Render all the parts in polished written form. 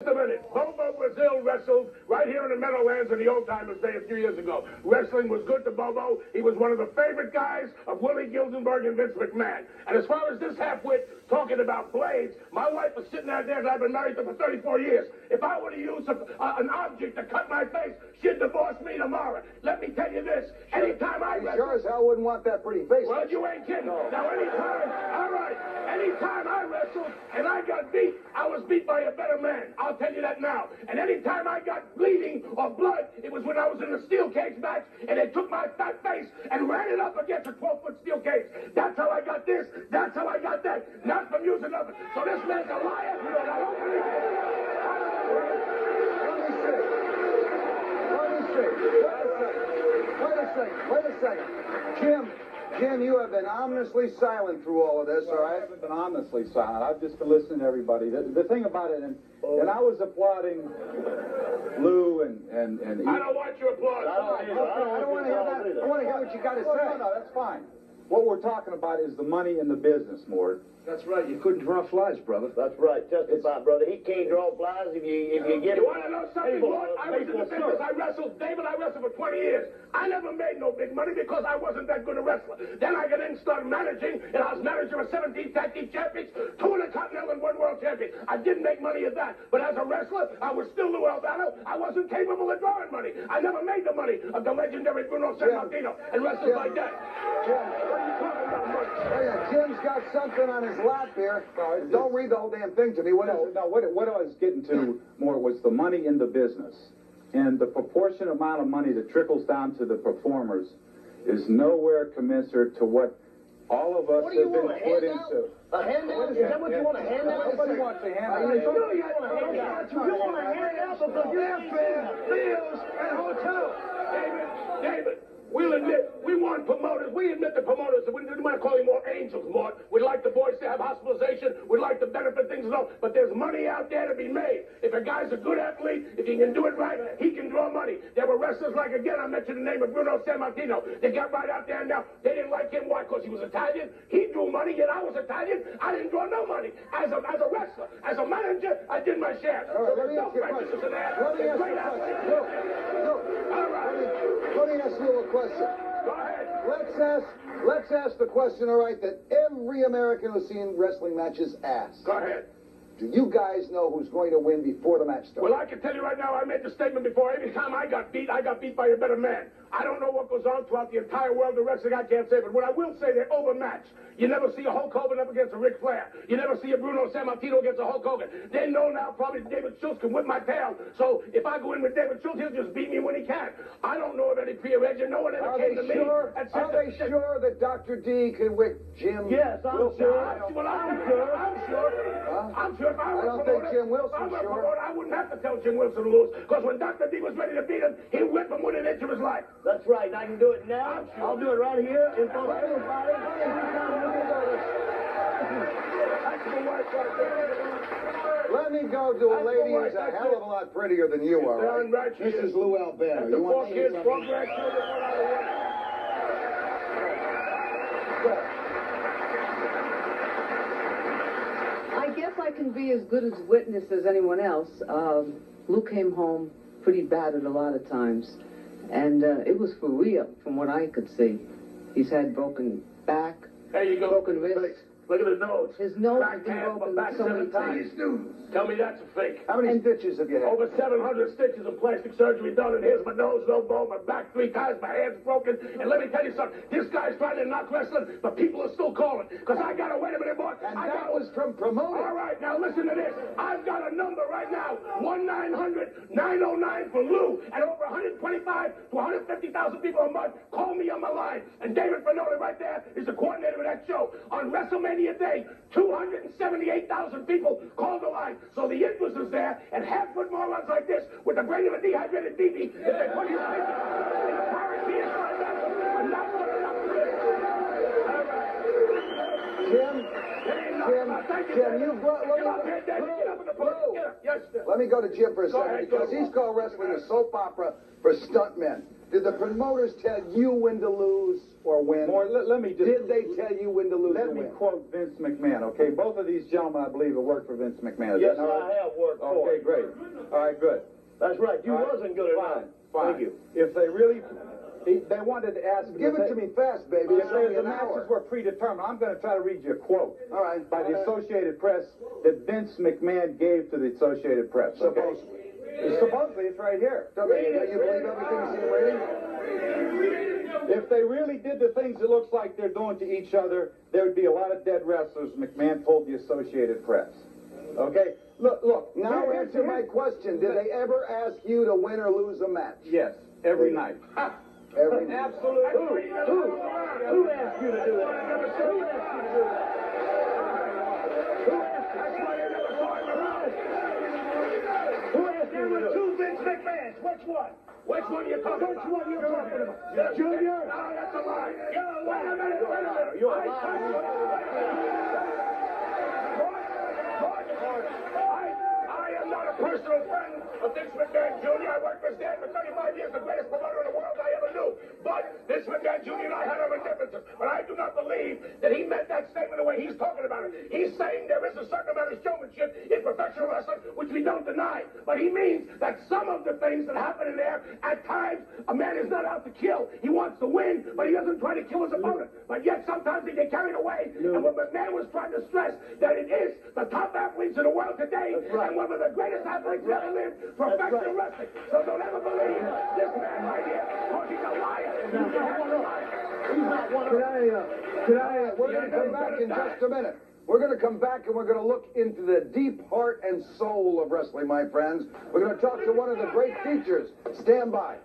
Just a minute. Bobo Brazil wrestled right here in the Meadowlands in the Old Timers Day a few years ago. Wrestling was good to Bobo. He was one of the favorite guys of Willie Gildenberg and Vince McMahon. And as far as this half-wit talking about blades, my wife was sitting out there and I've been married to her for 34 years. If I were to use an object to cut my face, she'd divorce me tomorrow. Let me tell you this. Anytime I wrestle... Sure as hell wouldn't want that pretty face. Well, you ain't kidding. No. Now, anytime I wrestled and I got beat, I was beat by a better man. I'll tell you that now. And anytime I got bleeding or blood, it was when I was in a steel cage match and they took my fat face and ran it up against a 12-foot steel cage. That's how I got this. That's how I got that. Not from using nothing. So this man's a liar. You know, I don't believe it. Wait a second. Jim, you have been ominously silent through all of this, all right? I haven't been ominously silent. I've just been listening to everybody. The thing about it, and I was applauding Lou and I don't want your applause. I don't want to hear that. I want to hear what you got to say. No, that's fine. What we're talking about is the money in the business, Mort. That's right. You couldn't draw flies, brother. That's right. Justify, brother. He can't draw flies if you get You want to know something, Lord? I was in the business. I wrestled for 20 years. I never made no big money because I wasn't that good a wrestler. Then I got in and started managing, and I was manager of 17 tag team champions, 2 Intercontinental and 1 World Champion. I didn't make money at that. But as a wrestler, I was still Lou Albano. I wasn't capable of drawing money. I never made the money of the legendary Bruno Sammartino and wrestlers like that. Jim, what are you talking about, money? Oh, yeah, Jim's got something on his lap here. Don't read the whole damn thing to me. What is it? No, what I was getting to more was the money in the business. And the proportionate amount of money that trickles down to the performers is nowhere commensurate to what all of us have been put into. A handout? Is that what you want, a handout? Nobody wants a handout. You want a handout because you're airfare, meals, and hotel. David, we'll admit, we want promoters. We admit the promoters. We didn't want to call you more angels, Mort. We'd like the boys to have hospitalization. We'd like to benefit things and all. But there's money out there to be made. If a guy's a good athlete, if he can do it right, he can draw money. There were wrestlers like, again, I mentioned the name of Bruno Sammartino. They got right out there now. They didn't like him. Why? Because he was Italian. He drew money, yet I was Italian. I didn't draw no money. As a wrestler, as a manager, I did my share. All right, let me ask you a question. Let me ask you a question. Go ahead. Let's ask the question, all right, that every American who's seen wrestling matches asks. Go ahead. Do you guys know who's going to win before the match starts? Well, I can tell you right now, I made the statement before. Every time I got beat by a better man. I don't know what goes on throughout the entire world of wrestling. I can't say, but what I will say, they're overmatched. You never see a Hulk Hogan up against a Ric Flair. You never see a Bruno Sammartino against a Hulk Hogan. They know now probably David Schultz can whip my tail. So if I go in with David Schultz, he'll just beat me when he can. I don't know of any pre-arrangement. No one ever came to me. Are they sure that Dr. D can whip Jim? Yes, I'm sure. I'm sure. I'm sure. If I don't think Jim Wilson's sure. I wouldn't have to tell Jim Wilson to lose. Because when Dr. D was ready to beat him, he whipped him within an inch of his life. That's right. I can do it now. I'll do it right here in front of everybody. Let me go to a lady who's a hell of a lot prettier than you are. Right? This is Lou Albano. You want to say something? I guess I can be as good as witness as anyone else. Lou came home pretty battered a lot of times. And it was for real, from what I could see. He's had broken back, there you go. broken wrist. Look at his nose. His nose back has been hand, broken back so many 7 times. Tell me that's a fake. How many stitches have you had? Over 700 stitches of plastic surgery done, and here's my nose, no bone, my back 3 times, my hand's broken. And let me tell you something, this guy's trying to knock wrestling, but people are still calling. Because I got to wait a minute more. And that was from promoting. All right, now listen to this. I've got a number right now, 1-900-909 for Lou, and over 125 to 150,000 people a month call me on my line. And David Finoli right there is the coordinator of that show. On WrestleMania Day, 278,000 people called the line. So the interest is there, and half-foot morons like this, with the brain of a dehydrated BB, if they put his face in a parakeet like that, are not good enough for this. Let me go to Jim for a second, because he's called wrestling a soap opera for stuntmen. Did the promoters tell you when to lose or win? More, let me just... Did they tell you when to lose or Let me win? quote Vince McMahon, okay? Both of these gentlemen, I believe, have worked for Vince McMahon. Is Yes, that right? I have worked for Okay, him. great. All right, good. That's right. You All right. wasn't good enough. Fine. Thank you. If they really... They wanted to ask... Give it to me fast, baby. If It's only the an hour. matches were predetermined, I'm going to try to read you a quote. All right. By the Associated Press that Vince McMahon gave to the Associated Press. Okay? Supposedly. Supposedly, it's right here. Tell me, do you believe everything you see in reading? If they really did the things it looks like they're doing to each other, there would be a lot of dead wrestlers, McMahon told the Associated Press. Okay? Look. Now here's- answer my question. Did they ever ask you to win or lose a match? Yes, every night. Every night. Absolutely. Who asked you to do that? Who asked you to do that? Who asked you? Who asked you to do it? Two Vince McMahons. Which one? Which one are you talking about? Which one you talking about? Yes. Junior? No, that's a lie. You're a liar. Wait a minute. You're a I liar. am not a personal friend of Vince McMahon Jr. I worked for Stan for 35 years, the greatest promoter in the world I ever knew. But Vince McMahon Jr. and I had our differences. But I do not believe that he meant that statement the way he's talking about it. He's saying there is a certain amount of showmanship in professional wrestling, which we don't deny. But he means that some of the things that happen in there, at times, a man is not out to kill. He wants to win, but he doesn't try to kill his opponent. But yet sometimes they get carried away. And what McMahon was trying to stress, that it is the top athletes in the world today, and one of the greatest athletes that ever lived, professional wrestling. So don't ever believe this man right here, because he's a liar. He's not one of them. We're going to come back in just a minute. We're going to come back and we're going to look into the deep heart and soul of wrestling, my friends. We're going to talk to one of the great teachers. Stand by.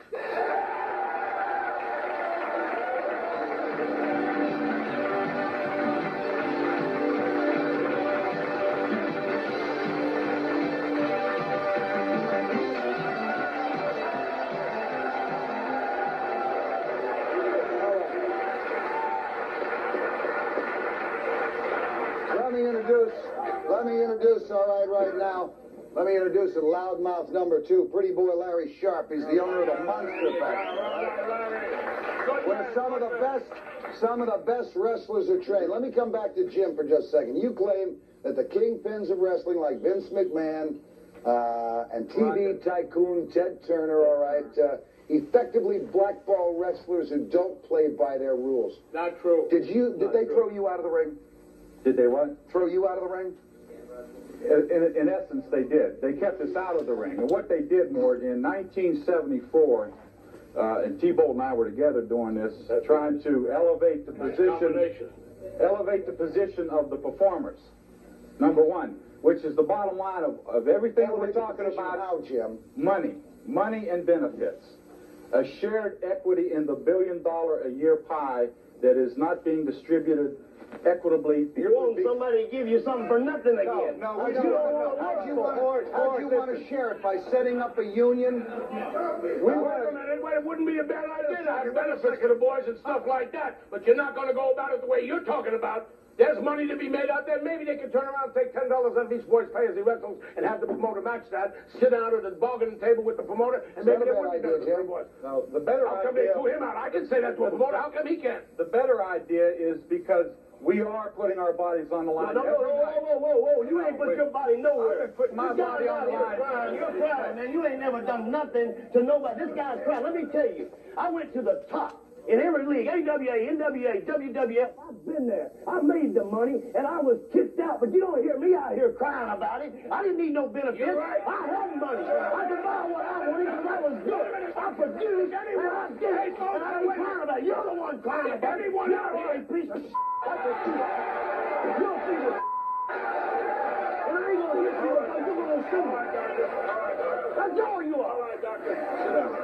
Let me introduce, all right now. Let me introduce loudmouth number 2, Pretty Boy Larry Sharp. He's the owner of the Monster Factory. Where some of the best wrestlers are trained. Let me come back to Jim for just a second. You claim that the kingpins of wrestling, like Vince McMahon and TV tycoon Ted Turner, all right, effectively blackball wrestlers who don't play by their rules. Not true. Did they throw you out of the ring? Did they what? Throw you out of the ring? In essence, they did. They kept us out of the ring. And what they did, Mort, in 1974, and T-Bolt and I were together doing this, trying to elevate the position of the performers. Number one, which is the bottom line of everything we're talking about. How, Jim? Money and benefits. A shared equity in the $1 billion a year pie that is not being distributed equitably. You want somebody to give you something for nothing again. No, we don't. How do you want to share it? By setting up a union? Wait a minute. It wouldn't be a bad idea to have benefits for the boys and stuff like that. But you're not going to go about it the way you're talking about. There's money to be made out there. Maybe they could turn around and take $10 out of each boy's pay as he wrestles and have the promoter match that. Sit down at the bargaining table with the promoter, and maybe there would be benefits for the boys. No, the better How come they idea... threw him out? I can say that to a promoter. How come he can't? The better idea is because we are putting our bodies on the line. Whoa. You ain't put your body nowhere. I've been putting my body on the line. You're crying, man. You ain't never done nothing to nobody. This guy's crying. Let me tell you. I went to the top in every league. AWA, NWA, WWF. I've been there. I made the money, and I was kicked out. But you don't hear me out here crying about it. I didn't need no benefits. You're right. I had money. I could buy what I wanted because I was good. I produced, and I did it. And I ain't crying about it. You're the one crying about it. Everyone out You're here. a piece of shit. That's what you are. You'll see this. And I ain't gonna hit you because you're gonna sue me. That's all you are.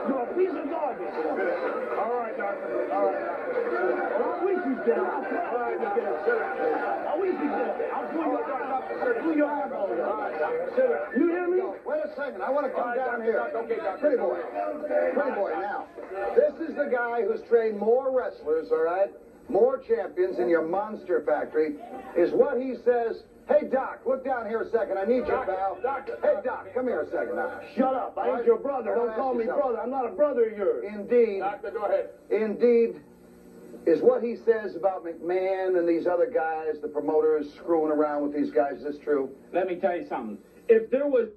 You're a piece of garbage. All right, doctor. All right, doctor. Well, I wish you'd get up. I wish you'd get up. I'll pull your eyeball out. You hear me? Wait a second. I want to come down here. Pretty boy. Pretty boy, now. This is the guy who's trained more wrestlers, all right? More champions in your Monster Factory. Is what he says Hey, Doc, look down here a second. I need you, pal. Doctor. Hey, Doc, come here a second now. Shut up. I ain't your brother. Don't call me brother. I'm not a brother of yours. Indeed. Doctor, go ahead. Indeed. Is what he says about McMahon and these other guys, the promoters, screwing around with these guys, is this true? Let me tell you something. If there was